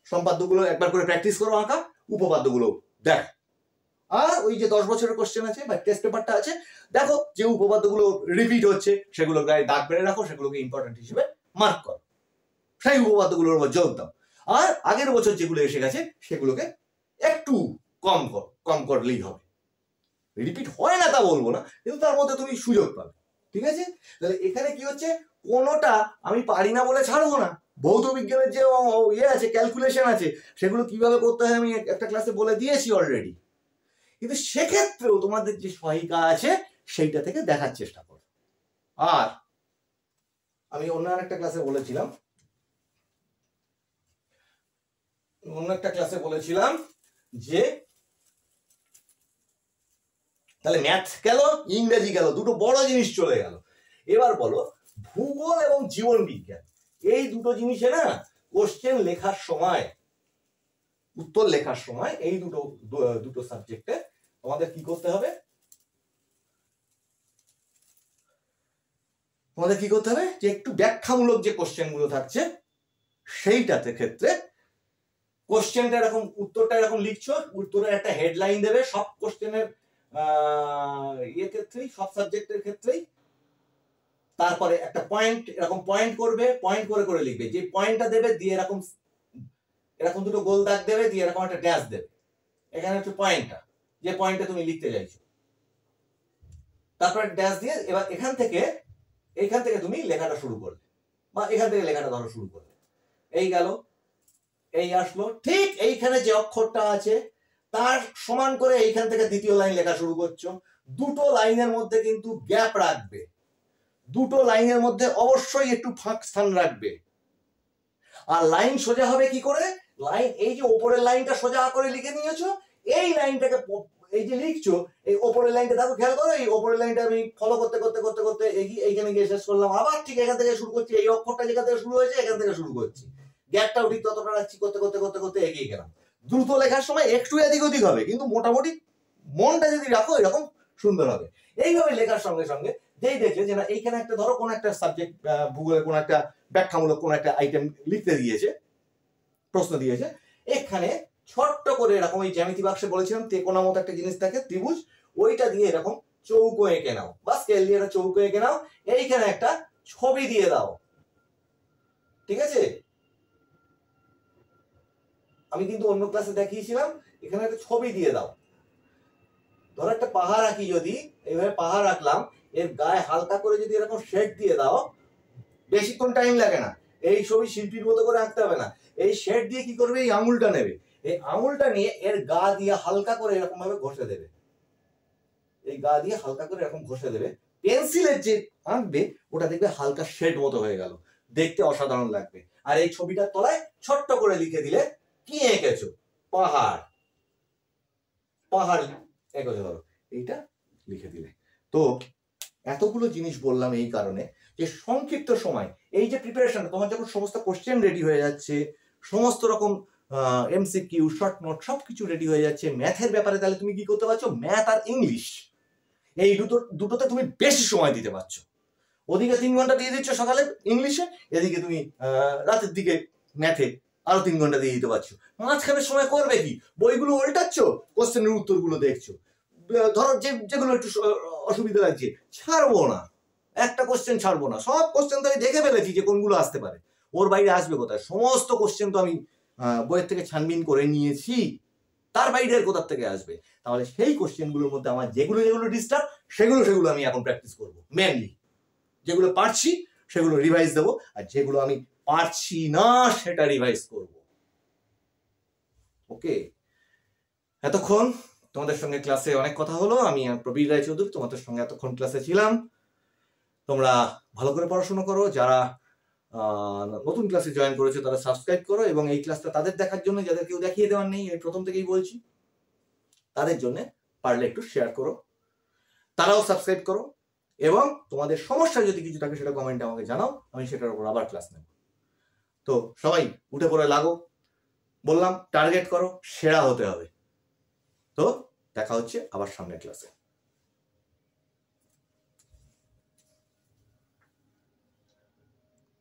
সম্পাদ্যগুলো একবার করে প্র্যাকটিস করো আঁকা, উপপাদ্যগুলো দেখ। আর ওই যে 10 বছরের কোশ্চেন আছে বা টেস্ট পেপারটা আছে, দেখো যে উপপাদ্যগুলো রিপিট হচ্ছে সেগুলো গায়ে দাগ বেড়ে রাখো, সেগুলোকে ইম্পর্টেন্ট হিসেবে মার্ক করো, সেই উপপাদ্যগুলোর উপর জোর দাও। আর আগের বছর যেগুলো এসে গেছে সেগুলোকে একটু কম করলেই হবে। রিপিট হয় না তা বলবো না, কিন্তু তার মধ্যে তুমি সুযোগ পাবে, ঠিক আছে? তাহলে এখানে কি হচ্ছে, কোনোটা আমি পারি না বলে ছাড়বো না। ভৌত বিজ্ঞানের যে আছে, ক্যালকুলেশন আছে, সেগুলো কিভাবে করতে হয় আমি একটা ক্লাসে বলে দিয়েছি অলরেডি। কিন্তু সেক্ষেত্রেও তোমাদের যে সহায়িকা আছে সেইটা থেকে দেখার চেষ্টা করো। আর আমি অন্য একটা ক্লাসে বলেছিলাম যে তাহলে ম্যাথ গেল, ইংরেজি গেল, দুটো বড় জিনিস চলে গেল। এবার বলো ভূগোল এবং জীবন বিজ্ঞান, এই দুটো জিনিসে না কোশ্চেন লেখার সময়, উত্তর লেখার সময় এই দুটো সাবজেক্টে তোমাদের কি করতে হবে, যে একটু ব্যাখ্যামূলক যে কোশ্চেন গুলো থাকছে সেইটাতে ক্ষেত্রে কোশ্চেনটা এরকম, উত্তরটা এরকম লিখছো, উত্তরের একটা হেডলাইন দেবে সব কোশ্চেনের ক্ষেত্রেই, সব সাবজেক্টের ক্ষেত্রেই। তারপরে একটা পয়েন্ট এরকম পয়েন্ট করে লিখবে, যে পয়েন্টটা দেবে দিয়ে এরকম দুটো গোল দাগ দেবে, দিয়ে এরকম একটা ড্যাশ দেবে। এখানে হচ্ছে পয়েন্টটা, যে পয়েন্টটা তুমি লিখতে চাইছো, তারপরে ড্যাশ দিয়ে এবার এখান থেকে তুমি লেখাটা শুরু করলে, বা এখান থেকে লেখাটা ধরো শুরু করলে, এই গেল। এই আসলো, ঠিক এইখানে যে অক্ষরটা আছে তার সমান করে এইখান থেকে দ্বিতীয় লাইন লেখা শুরু করছো। দুটো লাইনের মধ্যে কিন্তু গ্যাপ রাখবে, দুটো লাইনের মধ্যে অবশ্যই একটু ফাঁক স্থান রাখবে। আর লাইন সোজা হবে কি করে? লাইন, এই যে উপরের লাইনটা সোজা করে লিখে নিয়েছো, এই লাইনটাকে এই যে লিখছো, এই উপরের লাইনটা দেখো, খেয়াল করো, এই উপরের লাইনটা আমি ফলো করতে করতে করতে করতে এইখানে গিয়ে শেষ করলাম, আবার ঠিক এখান থেকে শুরু করছি, এই অক্ষরটা যেখান থেকে শুরু হয়েছে এখান থেকে শুরু করছি, গ্যাপটাও ঠিক ততটা রাখছি, করতে করতে করতে করতে এগিয়ে গেলাম। দ্রুত লেখার সময় একটু এদিক ওদিক হবে, কিন্তু মোটামুটি মনটা যদি রাখো এরকম সুন্দর হবে। এইভাবে লেখার সঙ্গে সঙ্গে যেই দেখলে যে না এইখানে একটা ধরো কোন একটা সাবজেক্ট, ভূগোলের কোন একটা ব্যাখ্যামূলক কোন একটা আইটেম লিখতে দিয়েছে, প্রশ্ন দিয়েছে, এখানে ছোট্ট করে এরকম এই জ্যামিতি বাক্সে বলেছিলাম তেকোনা মতো একটা জিনিস থাকে, ত্রিভুজ, ওইটা দিয়ে এরকম চৌকো এঁকে নাও, বা স্কেল দিয়ে একটা চৌকো এঁকে নাও, এইখানে একটা ছবি দিয়ে দাও, ঠিক আছে? আমি কিন্তু অন্য ক্লাসে দেখিয়েছিলাম, এখানে একটা ছবি দিয়ে দাও। ধরো একটা পাহাড় আঁকি, যদি এইভাবে পাহাড় আঁকলাম, এর গায়ে হালকা করে যদি এরকম শেড দিয়ে দাও, বেশিক্ষণ টাইম লাগে না, এই ছবি শিল্পীর মতো করে আঁকতে হবে না, এই শেড দিয়ে কি করবে, এই আঙুলটা নেবে, এই আঙুলটা নিয়ে এর গা দিয়ে হালকা করে এরকম ভাবে ঘষে দেবে, এই গা দিয়ে হালকা করে এরকম ঘষে দেবে, পেন্সিলের যে আঁকবে ওটা দেখবে হালকা শেড মতো হয়ে গেল, দেখতে অসাধারণ লাগবে। আর এই ছবিটার তলায় ছোট্ট করে লিখে দিলে কি এঁকেছো, পাহাড়, পাহাড় এঁকেছো, ধরো এইটা লিখে দিলে। তো এতগুলো জিনিস বললাম এই কারণে যে সংক্ষিপ্ত সময় এই যে প্রিপারেশন, তোমার যখন সমস্ত কোশ্চেন রেডি হয়ে যাচ্ছে, সমস্ত রকম এমসিকিউ, শর্ট নোট সবকিছু রেডি হয়ে যাচ্ছে, ম্যাথের ব্যাপারে তাহলে তুমি কি করতে পারছো, ম্যাথ আর ইংলিশ এই দুটোতে তুমি বেশি সময় দিতে পারছো। ওদিকে 3 ঘন্টা দিয়ে দিচ্ছ সকালে ইংলিশে, এদিকে তুমি রাতের দিকে ম্যাথে আরো 3 ঘন্টা দিয়ে দিতে পারছো। মাঝখানে সময় করবে কি, বইগুলো উল্টাচ্ছ, কোশ্চেনের উত্তরগুলো দেখছো, ধরো যেগুলো একটু অসুবিধা লাগছে ছাড়বো না, একটা কোশ্চেন ছাড়বো না, সব কোশ্চেন তো আমি দেখে ফেলেছি যে কোনগুলো আসতে পারে, ওর বাইরে আসবে কোথায়, সমস্ত কোশ্চেন তো আমি বইয়ের থেকে ছানবিন করে নিয়েছি, তার বাইরে আর কোথার থেকে আসবে? তাহলে সেই কোশ্চেনগুলোর মধ্যে আমার যেগুলো যেগুলো ডিস্টার্ব, সেগুলো আমি এখন প্র্যাকটিস করবো, মেনলি যেগুলো পারছি সেগুলো রিভাইজ দেবো, আর যেগুলো আমি পারছি না সেটা রিভাইজ করব। ওকে, এতক্ষণ তোমাদের সঙ্গে ক্লাসে অনেক কথা হলো, আমি প্রবীর রায়চৌধুরী তোমাদের সঙ্গে এতক্ষণ ক্লাসে ছিলাম। তোমরা ভালো করে পড়াশোনা করো, যারা নতুন ক্লাসে জয়েন করেছো তারা সাবস্ক্রাইব করো, এবং এই ক্লাসটা তাদের দেখার জন্য যাদের কেউ দেখিয়ে দেওয়ার নেই, এই প্রথম থেকেই বলছি, তাদের জন্য পারলে একটু শেয়ার করো, তারাও সাবস্ক্রাইব করো, এবং তোমাদের সমস্যা যদি কিছু থাকে সেটা কমেন্টে আমাকে জানাও, আমি সেটার উপর আবার ক্লাস নেব। তো সবাই উঠে পড়ে লাগো, বললাম টার্গেট করো, সেরা হতে হবে। তো দেখা হচ্ছে আবার সামনের ক্লাসে।